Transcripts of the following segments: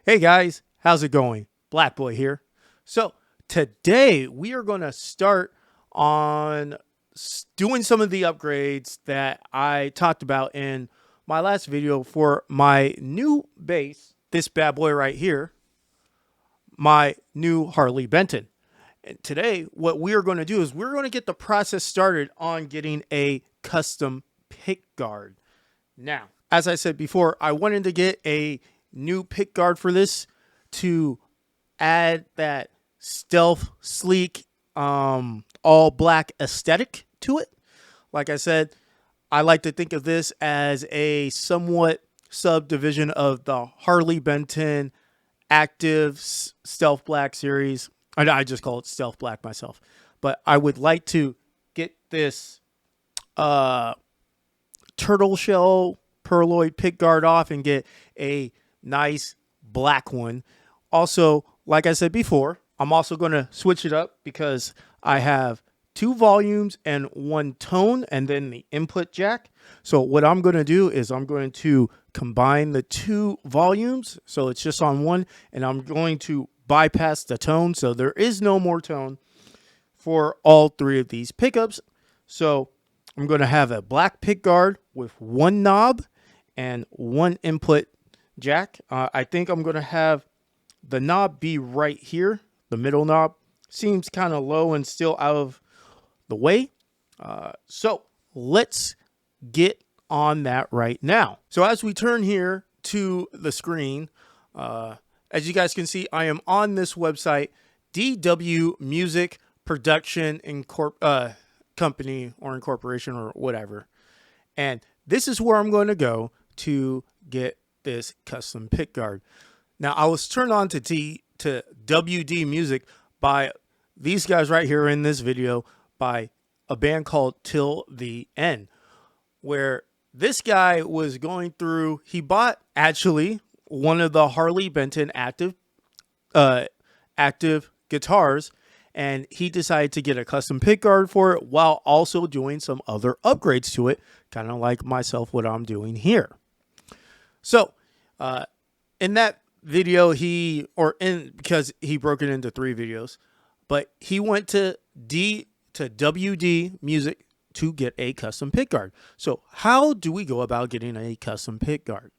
Hey guys, how's it going? Black Boy here. So today we are going to start on doing some of the upgrades that I talked about in my last video for my new base, this bad boy right here, my new Harley Benton. And today what we are going to do is we're going to get the process started on getting a custom pickguard. Now, as I said before, I wanted to get a new pickguard for this to add that stealth, sleek, all black aesthetic to it. Like I said, I like to think of this as a somewhat subdivision of the Harley Benton active stealth black series. I just call it stealth black myself, but I would like to get this turtle shell perloid pickguard off and get a nice black one. Also, like I said before, I'm also going to switch it up because I have 2 volumes and 1 tone and then the input jack. So what I'm going to do is I'm going to combine the 2 volumes so it's just on one, and I'm going to bypass the tone so there is no more tone for all 3 of these pickups. So I'm going to have a black pickguard with 1 knob and 1 input jack. I think I'm going to have the knob be right here. The middle knob seems kind of low and still out of the way. So let's get on that right now. So as we turn here to the screen, as you guys can see, I am on this website, DW Music Production Company or Incorporation or whatever. And this is where I'm going to go to get this custom pickguard. Now, I was turned on to WD Music by these guys right here in this video by a band called Till the End, where this guy was going through, he bought actually one of the Harley Benton active guitars, and he decided to get a custom pickguard for it while also doing some other upgrades to it, kind of like myself, what I'm doing here. So, in that video, because he broke it into 3 videos, but he went to WD Music to get a custom pickguard. So how do we go about getting a custom pickguard?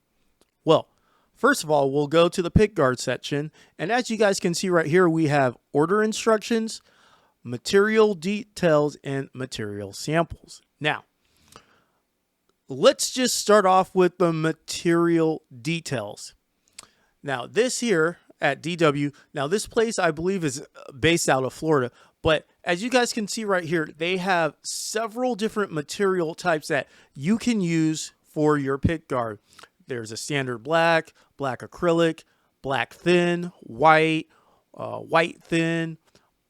Well, first of all, we'll go to the pickguard section, and as you guys can see right here, we have order instructions, material details, and material samples. Now, let's just start off with the material details. Now, this here at DW, now this place I believe is based out of Florida, but as you guys can see right here, they have several different material types that you can use for your pickguard. There's a standard black, black acrylic, black thin, white, white thin,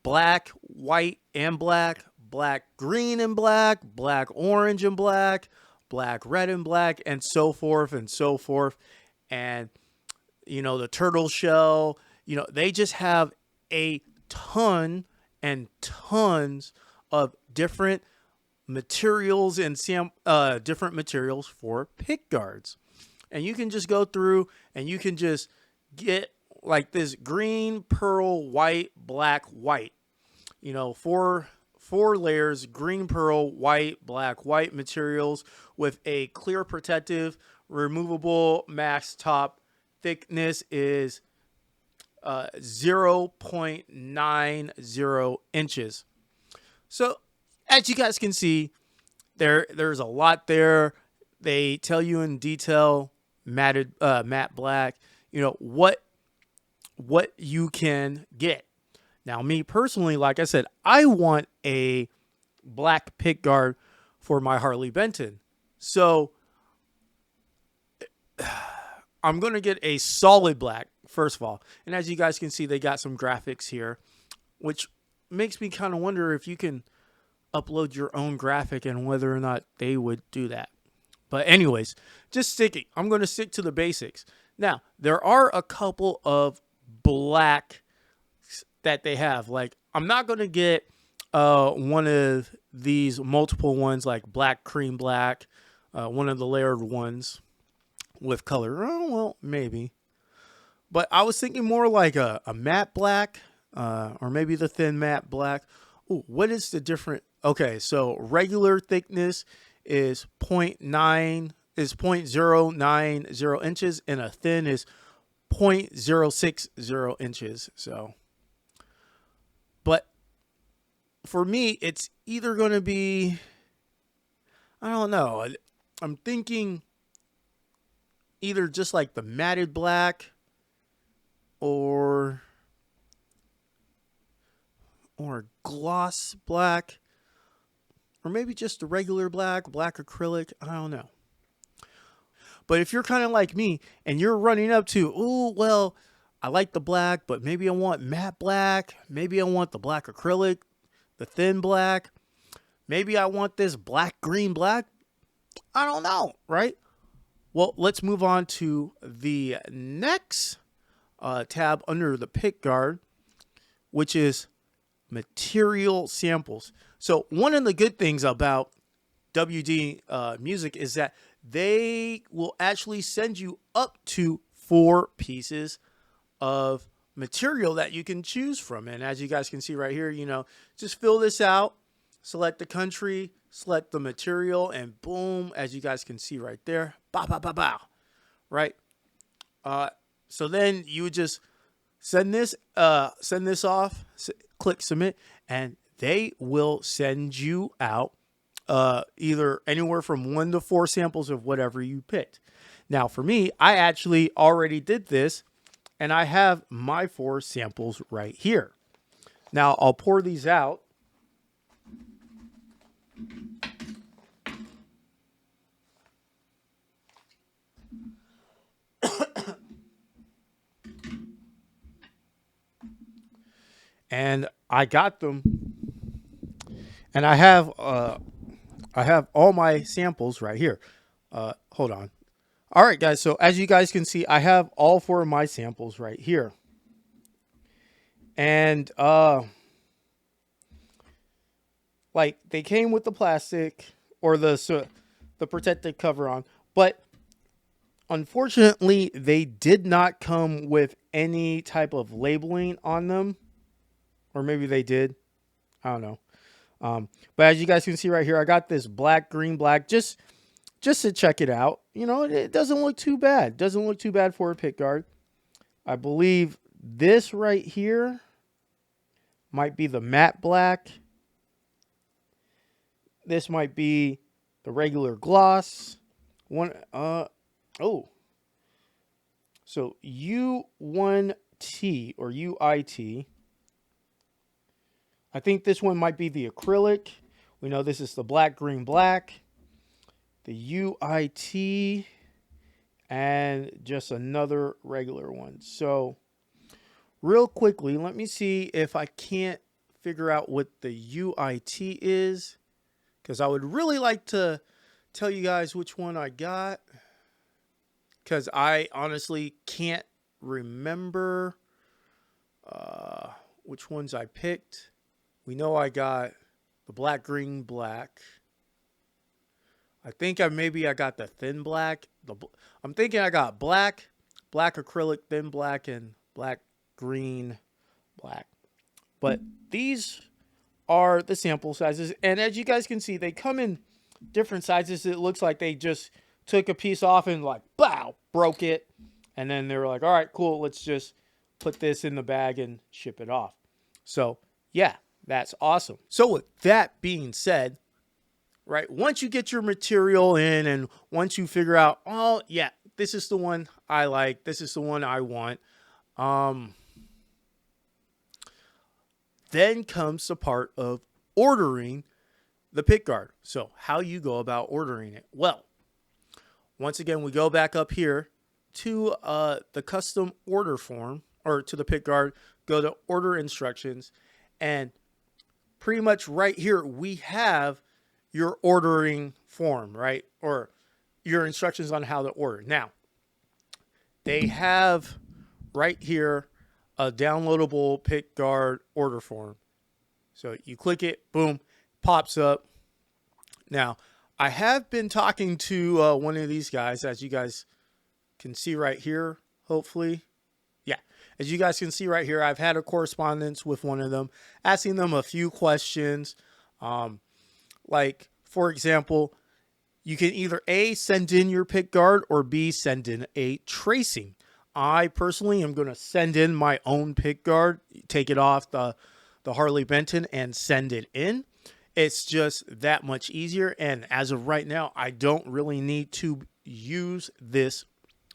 black, white and black, black green and black, black orange and black, black red and black, and so forth and so forth. And you know, the turtle shell, you know, they just have a ton and tons of different materials and different materials for pickguards. And you can just go through and you can just get like this green, pearl, white, black, white. You know, four layers, green, pearl, white, black, white materials with a clear protective, removable max top. Thickness is 0.90 inches. So as you guys can see, there's a lot there. They tell you in detail, matte black, you know, what you can get. Now, me personally, like I said, I want a black pickguard for my Harley Benton. So I'm going to get a solid black, first of all. And as you guys can see, they got some graphics here, which makes me kind of wonder if you can upload your own graphic and whether or not they would do that. But anyways, I'm going to stick to the basics. Now, there are a couple of black that they have. Like, I'm not going to get one of these multiple ones like black, cream black, one of the layered ones with color. Oh, well, maybe. But I was thinking more like a matte black, or maybe the thin matte black. Ooh, what is the different? Okay, so regular thickness is 0.090 inches, and a thin is 0.060 inches. So, but for me, it's either going to be, I don't know. I'm thinking either just like the matted black or gloss black, or maybe just a regular black acrylic. I don't know. But if you're kind of like me and you're running up to, oh, well, I like the black, but maybe I want matte black. Maybe I want the black acrylic, the thin black. Maybe I want this green black. I don't know, right? Well, let's move on to the next tab under the Pickguard, which is material samples. So one of the good things about WD Music is that they will actually send you up to 4 pieces of material that you can choose from. And as you guys can see right here, just fill this out, select the country, select the material, and boom, as you guys can see right there, bow, bow, bow, bow, right? So then you would just send this off, click submit, and they will send you out either anywhere from 1 to 4 samples of whatever you picked. Now, for me, I actually already did this, and I have my 4 samples right here. Now, I'll pour these out. And I got them, and I have all my samples right here. Hold on. All right, guys. So as you guys can see, I have all 4 of my samples right here, and like they came with the plastic or the protective cover on, but unfortunately, they did not come with any type of labeling on them. Or maybe they did. I don't know. But as you guys can see right here, I got this green, black, just to check it out. It doesn't look too bad. Doesn't look too bad for a Pickguard. I believe this right here might be the matte black. This might be the regular gloss. So U1T or UIT. I think this one might be the acrylic. We know this is the green, black. The UIT. And just another regular one. So, real quickly, let me see if I can't figure out what the UIT is. Because I would really like to tell you guys which one I got. Because I honestly can't remember which ones I picked. We know I got the green, black. I think I got the thin black. I'm thinking I got black acrylic, thin black, and green, black. But these are the sample sizes. And as you guys can see, they come in different sizes. It looks like they just took a piece off and broke it. And then they were like, all right, cool. Let's just put this in the bag and ship it off. So, yeah. That's awesome. So with that being said, right, once you get your material in and once you figure out, oh, yeah, this is the one I like, this is the one I want, then comes the part of ordering the Pickguard. So how you go about ordering it? Well, once again, we go back up here to the custom order form, or to the Pickguard, go to order instructions, and pretty much right here, we have your ordering form, right? Or your instructions on how to order. Now, they have right here a downloadable Pickguard order form. So you click it, boom, pops up. Now, I have been talking to one of these guys, as you guys can see right here, hopefully. As you guys can see right here, I've had a correspondence with one of them, asking them a few questions. Like, for example, you can either A, send in your pickguard, or B, send in a tracing. I personally am going to send in my own pickguard, take it off the Harley Benton and send it in. It's just that much easier. And as of right now, I don't really need to use this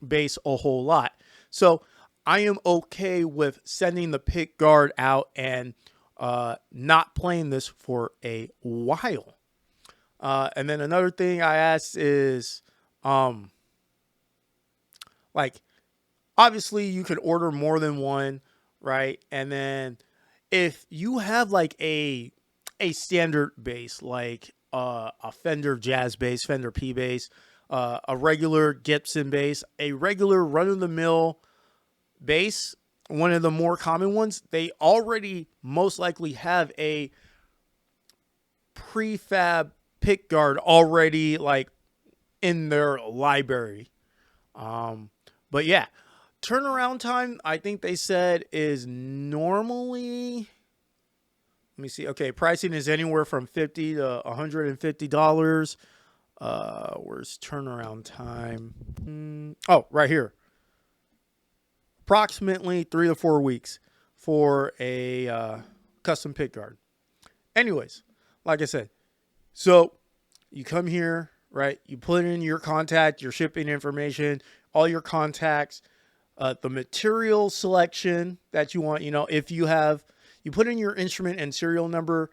base a whole lot. So I am okay with sending the pickguard out and not playing this for a while. And then another thing I asked is, like, obviously you could order more than one, right? And then if you have like a standard bass, like a Fender Jazz bass, Fender P bass, a regular Gibson bass, a regular run-of-the-mill bass, one of the more common ones, they already most likely have a prefab pickguard already like in their library. But yeah, turnaround time, I think they said, is normally, let me see. Okay, pricing is anywhere from $50 to $150. Where's turnaround time? Oh, right here. Approximately 3 to 4 weeks for a custom pickguard. Anyways, like I said, so you come here, right? You put in your contact, your shipping information, all your contacts, the material selection that you want. You know, if you have, you put in your instrument and serial number,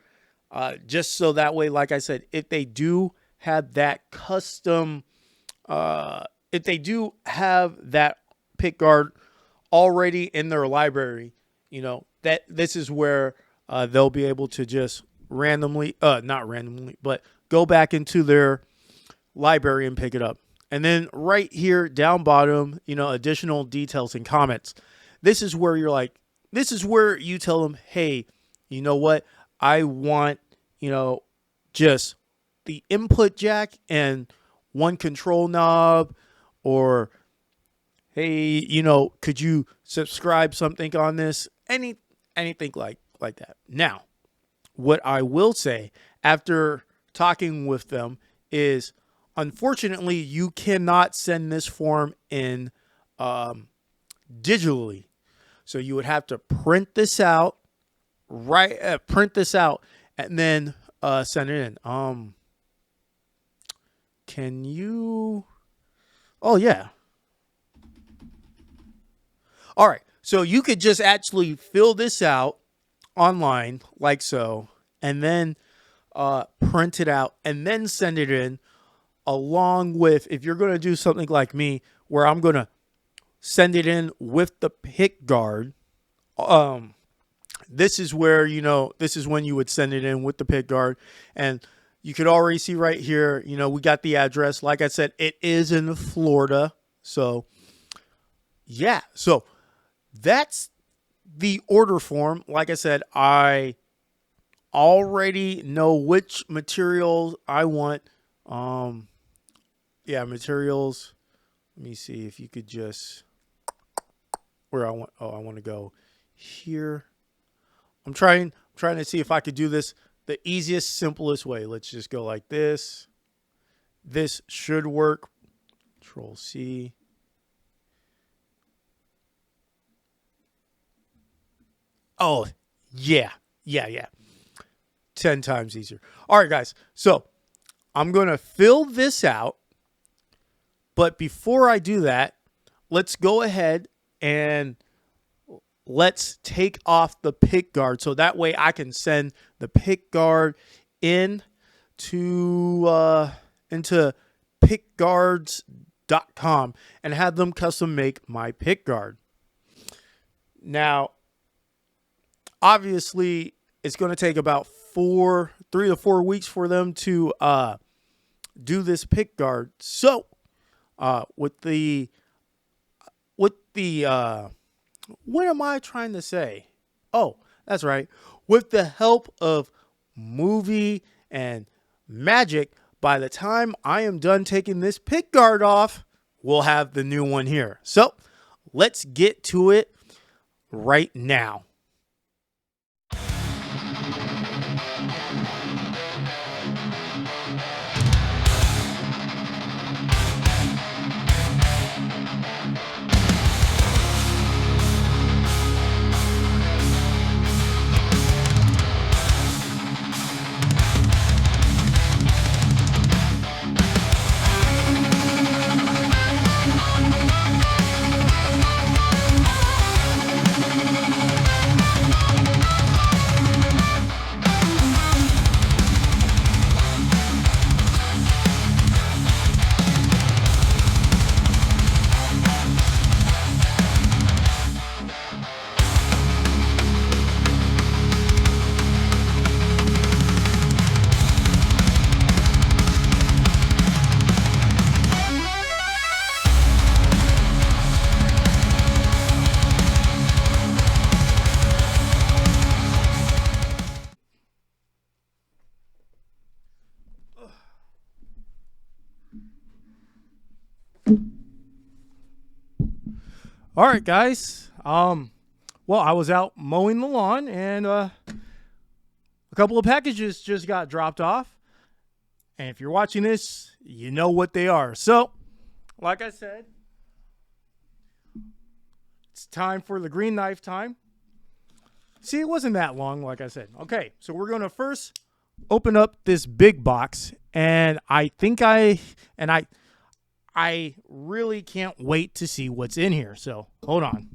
just so that way, like I said, if they do have that custom, if they do have that pickguard already in their library, you know, that this is where they'll be able to just randomly, not randomly, but go back into their library and pick it up. And then right here down bottom, you know, additional details and comments. This is where you're like, this is where you tell them, hey, you know what? I want, you know, just the input jack and one control knob, or hey, you know, could you subscribe something on this? Anything like that. Now, what I will say after talking with them is, unfortunately, you cannot send this form in digitally. So you would have to print this out, print this out, and then send it in. Can you? Oh yeah. All right. So you could just actually fill this out online like so, and then print it out and then send it in, along with, if you're going to do something like me where I'm going to send it in with the pickguard, this is where, you know, this is when you would send it in with the pickguard. And you could already see right here, you know, we got the address. Like I said, it is in Florida. So yeah, so that's the order form. Like I said, I already know which materials I want. Yeah, materials. Let me see if you could just, where I want, oh, I want to go here. I'm trying to see if I could do this the easiest, simplest way. Let's just go like this. This should work. Control C. Oh, yeah. 10 times easier. All right, guys. So I'm going to fill this out. But before I do that, let's go ahead and let's take off the pickguard. So that way I can send the pickguard into pickguards.com and have them custom make my pickguard. Now, obviously, it's going to take about 3 to 4 weeks for them to do this pickguard. So, with the what am I trying to say? Oh, that's right. With the help of movie and magic, by the time I am done taking this pickguard off, we'll have the new one here. So let's get to it. right now. All right, guys. Well, I was out mowing the lawn, and a couple of packages just got dropped off. And if you're watching this, you know what they are. So, like I said, it's time for the green knife time. See, it wasn't that long, like I said. Okay, so we're going to first open up this big box, and I really can't wait to see what's in here. So, hold on.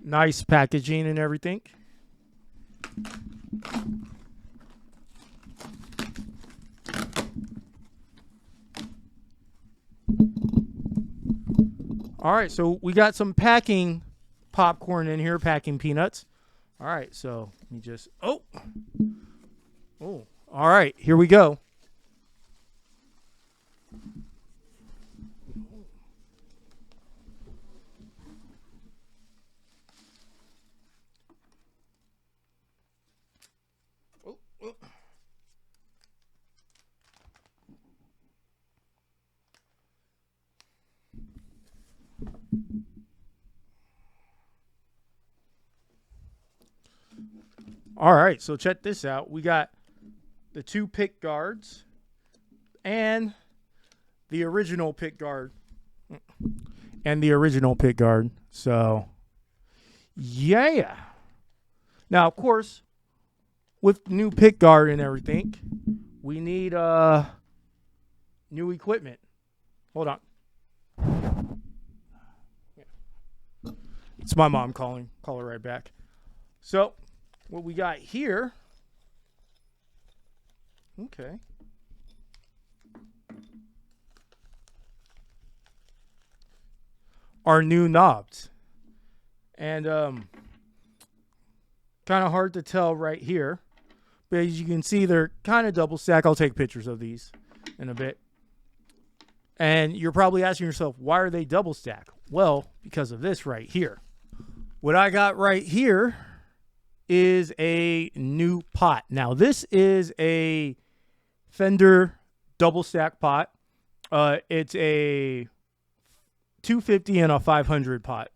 Nice packaging and everything. All right, so we got some packing popcorn in here, packing peanuts. All right, so let me just, oh, all right, here we go. All right, so check this out. We got the two Pickguards and the original Pickguard. So, yeah. Now, of course, with new Pickguard and everything, we need new equipment. Hold on. It's my mom calling. Call her right back. So, what we got here, okay, are new knobs. And kind of hard to tell right here, but as you can see, they're kind of double stack. I'll take pictures of these in a bit. And you're probably asking yourself, why are they double stack? Well, because of this right here. What I got right here is a new pot. Now, this is a Fender double stack pot. It's a 250 and a 500 pot.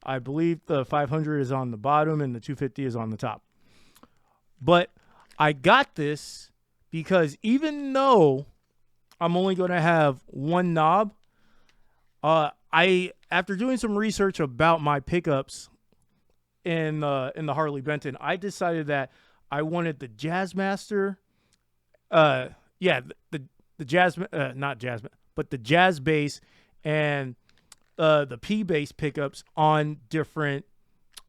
I believe the 500 is on the bottom and the 250 is on the top. But I got this because even though I'm only going to have one knob, after doing some research about my pickups in the Harley Benton, I decided that I wanted the Jazzmaster, the Jazz, not Jazz, but the Jazz bass and the P bass pickups on different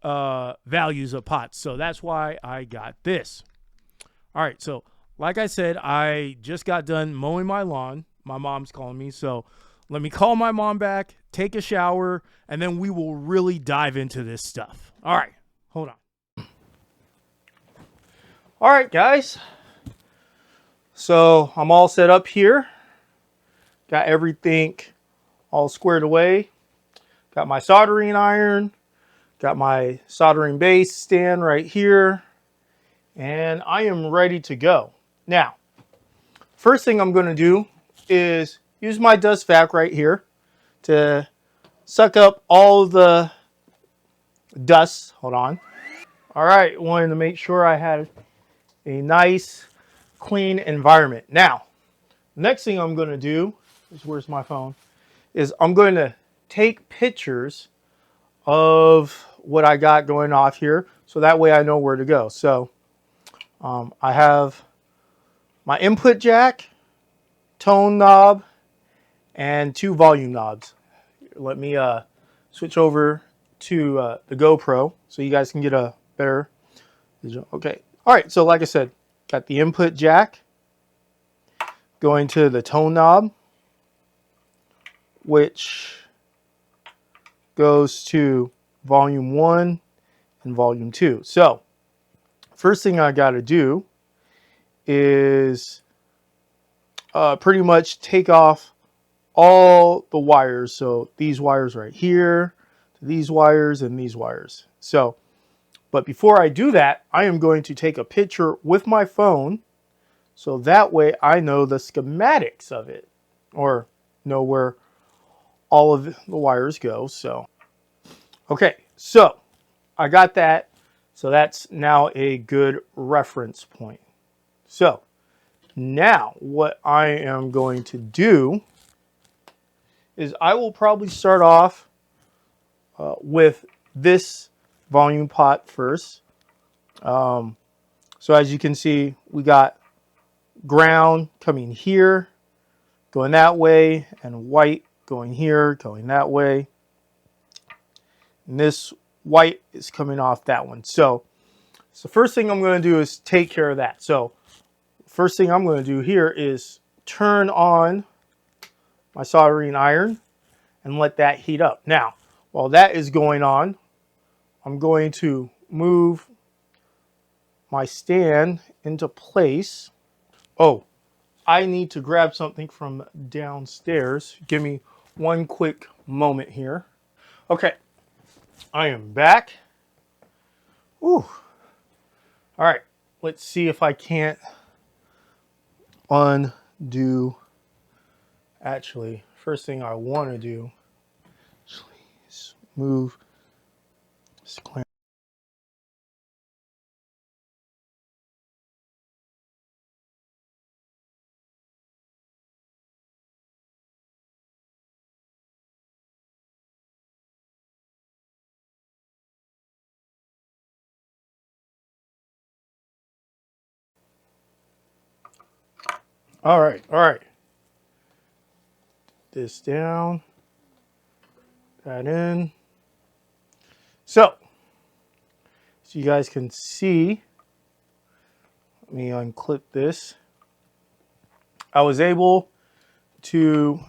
values of pots. So that's why I got this. All right, so like I said, I just got done mowing my lawn. My mom's calling me, so let me call my mom back, take a shower, and then we will really dive into this stuff. All right, hold on. All right, guys. So I'm all set up here. Got everything all squared away. Got my soldering iron, got my soldering base stand right here, and I am ready to go. Now, first thing I'm going to do is use my dust vac right here to suck up all the dust. Hold on. All right, wanted to make sure I had a nice, clean environment. Now, next thing I'm going to do is, where's my phone? Is I'm going to take pictures of what I got going off here, so that way I know where to go. So I have my input jack, tone knob, and 2 volume knobs. Let me switch over to the GoPro so you guys can get a better visual. Okay. All right. So like I said, got the input jack going to the tone knob, which goes to volume 1 and volume 2. So first thing I got to do is pretty much take off all the wires. So these wires right here, these wires, and these wires. So, but before I do that, I am going to take a picture with my phone, so that way I know the schematics of it, or know where all of the wires go. So, okay, so I got that. So that's now a good reference point. So now what I am going to do is I will probably start off with this volume pot first. So as you can see, we got ground coming here, going that way, and white going here, going that way. And this white is coming off that one. So first thing I'm going to do is take care of that. So first thing I'm going to do here is turn on my soldering iron and let that heat up. Now, while that is going on, I'm going to move my stand into place. Oh, I need to grab something from downstairs. Give me one quick moment here. Okay, I am back. Ooh. All right, let's see if I can't undo. Actually, first thing I want to do is move this clamp. All right. This down, that in. So you guys can see, let me unclip this. I was able to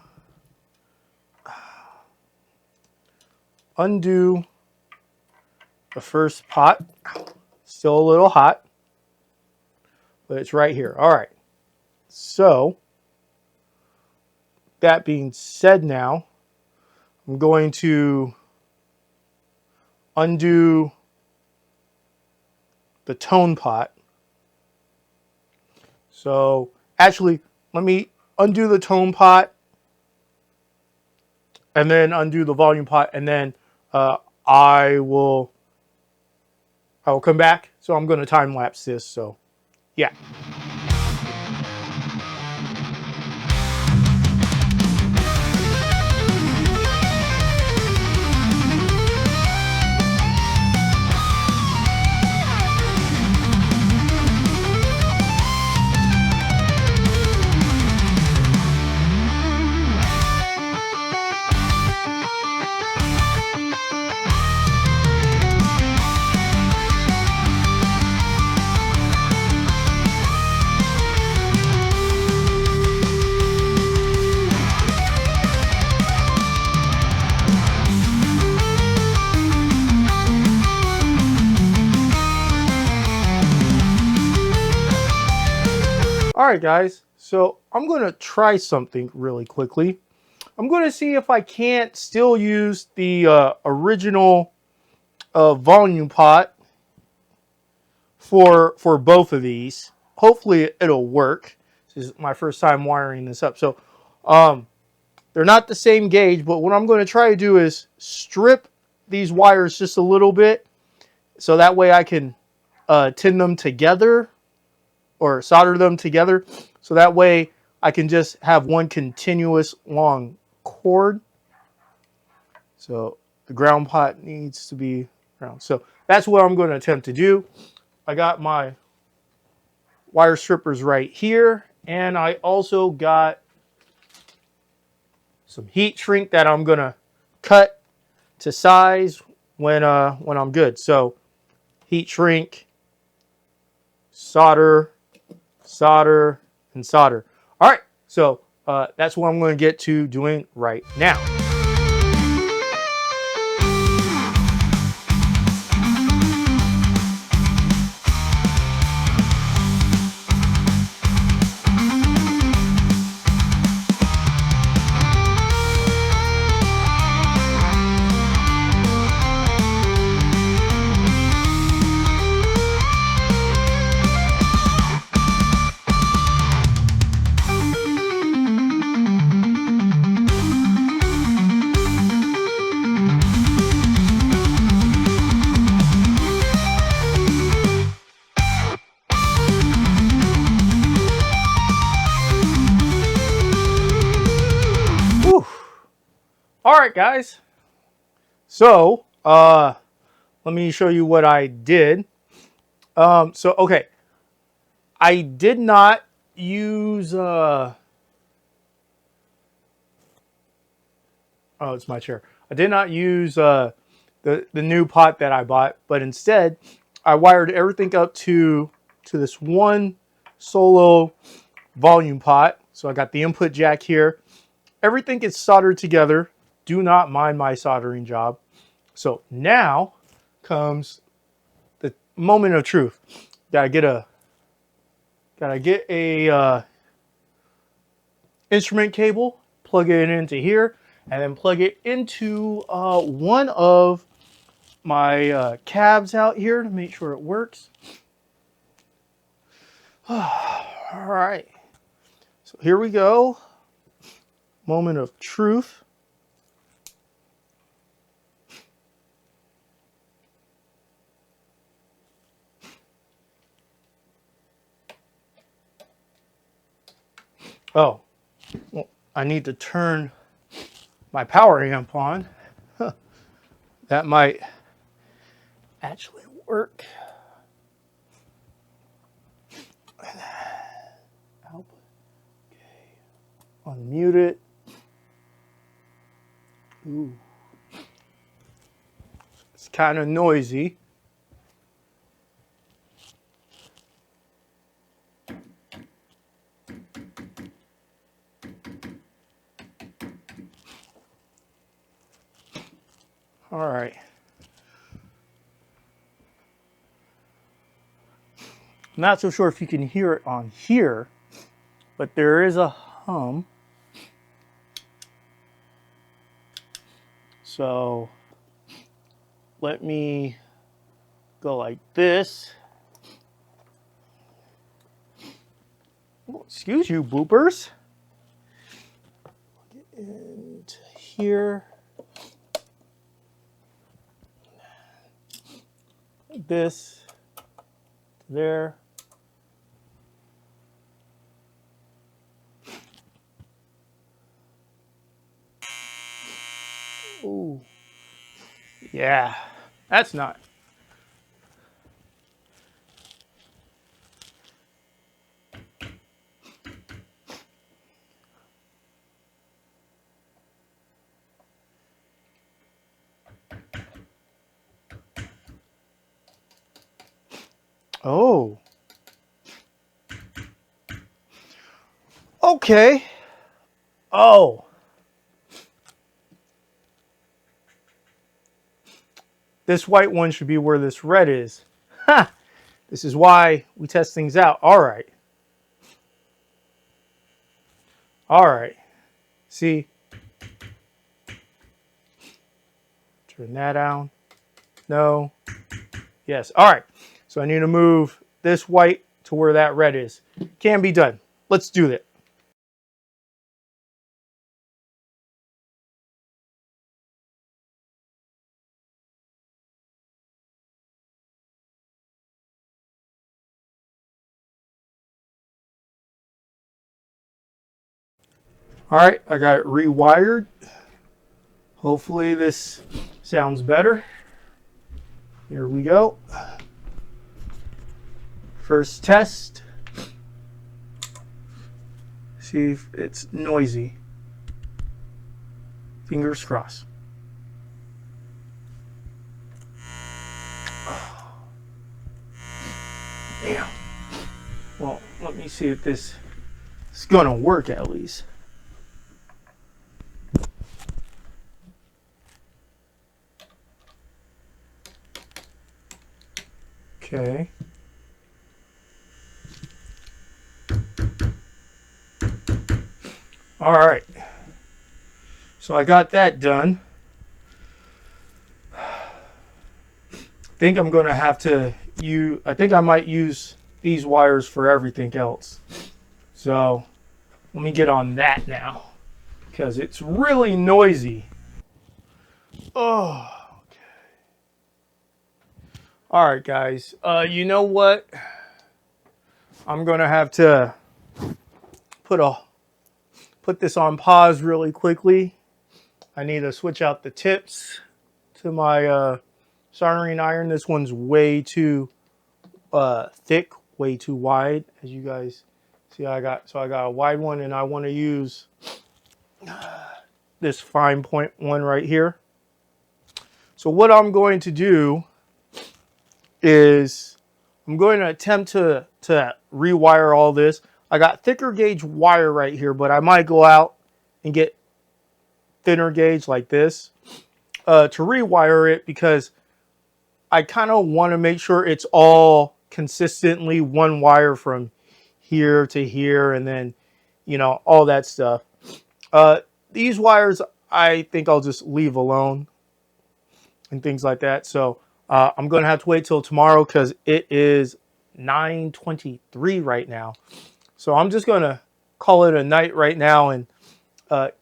undo the first pot. Still a little hot, but it's right here. All right. So that being said, now I'm going to undo the tone pot. So actually, let me undo the tone pot and then undo the volume pot, and then I will come back. So I'm going to time lapse this. So yeah. All right, guys, so I'm going to try something really quickly. I'm going to see if I can't still use the original volume pot for both of these. Hopefully it'll work. This is my first time wiring this up. So they're not the same gauge, but what I'm going to try to do is strip these wires just a little bit so that way I can tin them together or solder them together. So that way I can just have one continuous long cord. So the ground pot needs to be ground. So that's what I'm going to attempt to do. I got my wire strippers right here, and I also got some heat shrink that I'm going to cut to size when I'm good. So heat shrink, solder, solder, and solder. All right, so that's what I'm going to get to doing right now. All right, guys. So, let me show you what I did. Okay. I did not use, oh, it's my chair. I did not use the new pot that I bought, but instead I wired everything up to this one solo volume pot. So I got the input jack here. Everything is soldered together. Do not mind my soldering job. So now comes the moment of truth. Gotta get a instrument cable, plug it into here, and then plug it into one of my cabs out here to make sure it works. All right. So here we go. Moment of truth. Oh, well, I need to turn my power amp on. That might actually work. Okay. Unmute it. Ooh. It's kind of noisy. All right. Not so sure if you can hear it on here, but there is a hum. So let me go like this. Oh, excuse you, boopers. Get into here. Like this. There. Ooh. Yeah, that's not. Oh. Okay. Oh. This white one should be where this red is. Ha! This is why we test things out. All right. All right. See, Turn that down. No. Yes. All right. So I need to move this white to where that red is. Can be done. Let's do that. All right. I got it rewired. Hopefully this sounds better. Here we go. First test. See if it's noisy. Fingers crossed. Damn. Well, let me see if this is gonna work at least. Okay. All right. So I got that done. I think I'm going to have to use, I think I might use these wires for everything else. So let me get on that now because it's really noisy. Oh, okay. All right, guys. You know what? I'm going to have to put this on pause really quickly. I need to switch out the tips to my soldering iron. This one's way too thick, way too wide. As you guys see, I got a wide one, and I want to use this fine point one right here. So what I'm going to do is I'm going to attempt to rewire all this. I got thicker gauge wire right here, but I might go out and get thinner gauge like this to rewire it because I kind of want to make sure it's all consistently one wire from here to here, and then, you know, all that stuff. These wires, I think I'll just leave alone and things like that. So I'm going to have to wait till tomorrow because it is 9:23 right now. So I'm just going to call it a night right now and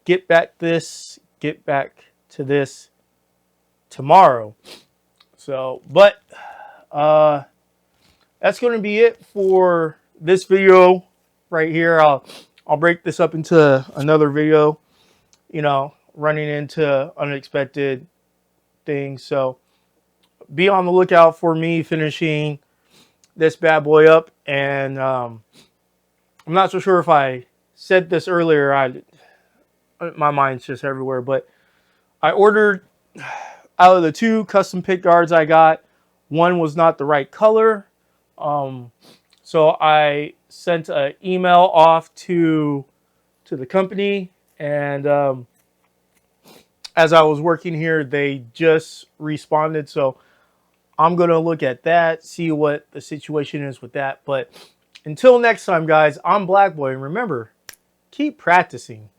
get back to this tomorrow. So, but that's going to be it for this video right here. I'll break this up into another video, you know, running into unexpected things. So be on the lookout for me finishing this bad boy up. And I'm not so sure if I said this earlier. My mind's just everywhere, but I ordered, out of the 2 custom pick guards I got, one was not the right color. So I sent an email off to the company, and as I was working here, they just responded. So I'm going to look at that, see what the situation is with that. But until next time, guys, I'm Black Boy, and remember, keep practicing.